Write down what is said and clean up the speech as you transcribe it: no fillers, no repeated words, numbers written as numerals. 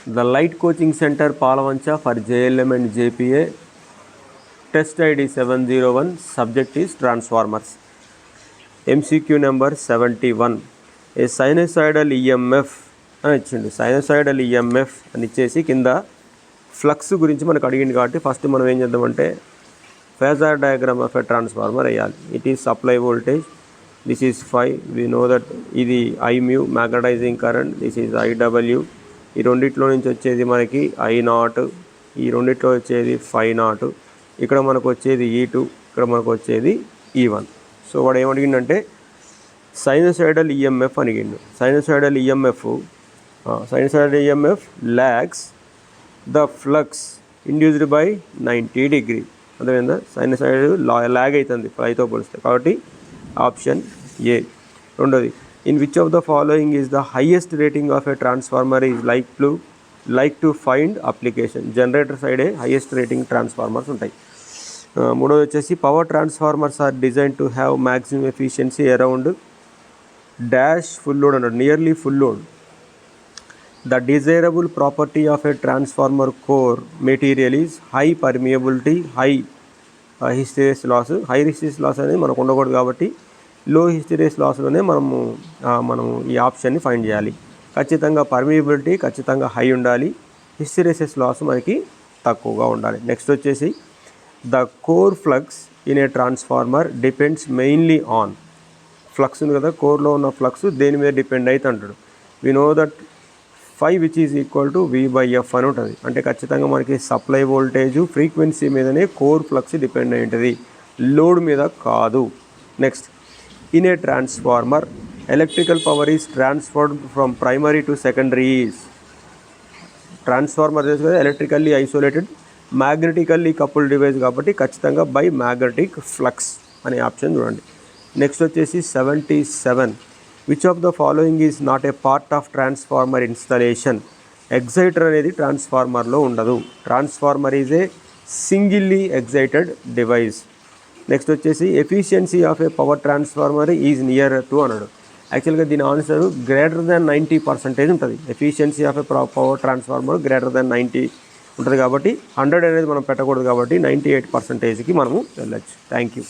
The Light Coaching Center, Palavancha for JLM and JPA. Test ID 701. Subject is transformers. MCQ number 71. A sinusoidal EMF అని ఇచ్చిండు. Sinusoidal EMF అని ఇచ్చేసి కింద flux గురించి మనకు అడిగింది కాబట్టి ఫస్ట్ మనం ఏం చేద్దామంటే phasor diagram of a transformer వేయాలి. It is supply voltage, this is phi, we know that ఇది I mu magnetizing current, this is IW. ఈ రెండిట్లో నుంచి వచ్చేది మనకి ఐ నాట్, ఈ రెండిట్లో వచ్చేది ఫై నాట్, ఇక్కడ మనకు వచ్చేది E2, ఇక్కడ మనకు వచ్చేది E1. సో వాడు ఏమడిగిండంటే సైనసాయిడల్ ఈఎంఎఫ్ అడిగిండు. Sinusoidal EMF lags the flux induced by 90 degree. అర్థమైందా? సైనసాయిడ్ లాగ్ అవుతుంది ఫ్లైతో పోలిస్తే, కాబట్టి ఆప్షన్ ఏ. రెండోది, in which of the following is the highest rating of a transformer is like to find application. Generator సైడే highest rating transformers ఉంటాయి. మూడోది వచ్చేసి power transformers are design to have maximum efficiency around dash full load అన్నాడు, nearly full load. The desirable property of a transformer core material is high permeability, high hysteresis loss. High hysteresis loss అనేది మనకు ఉండకూడదు కాబట్టి లో hysteresis లాస్లోనే మనం ఈ ఆప్షన్ని find చేయాలి. ఖచ్చితంగా పర్మియబిలిటీ ఖచ్చితంగా హై ఉండాలి, హిస్టెరిసిస్ లాస్ మనకి తక్కువగా ఉండాలి. నెక్స్ట్ వచ్చేసి the core flux in a transformer depends mainly on. Flux ఉంది కదా, కోర్లో ఉన్న ఫ్లక్స్ దేని మీద డిపెండ్ అయితే అంటాడు. We know that phi which is equal to V/F అని ఉంటుంది. అంటే ఖచ్చితంగా మనకి సప్లై వోల్టేజ్ ఫ్రీక్వెన్సీ మీదనే కోర్ ఫ్లక్స్ డిపెండ్ అయి ఉంటుంది, లోడ్ మీద కాదు. Next, in a transformer electrical power is transferred from primary to secondaries. Transformer చేసి కదా electrically isolated magnetically coupled device కాబట్టి ఖచ్చితంగా బై మ్యాగ్నెటిక్ ఫ్లక్స్ అనే ఆప్షన్ చూడండి. నెక్స్ట్ వచ్చేసి 77. Which of the following is not a part of transformer installation. Exciter అనేది ట్రాన్స్ఫార్మర్లో ఉండదు. Transformer is a singly excited device. Next వచ్చేసి efficiency of a power transformer is near to అన్నాడు. యాక్చువల్గా దీని ఆన్సర్ గ్రేటర్ దాన్ 90% ఉంటుంది. Efficiency of a power transformer greater than 90 ఉంటుంది కాబట్టి 100 అనేది మనం పెట్టకూడదు కాబట్టి 98%కి మనము వెళ్ళచ్చు. Thank you.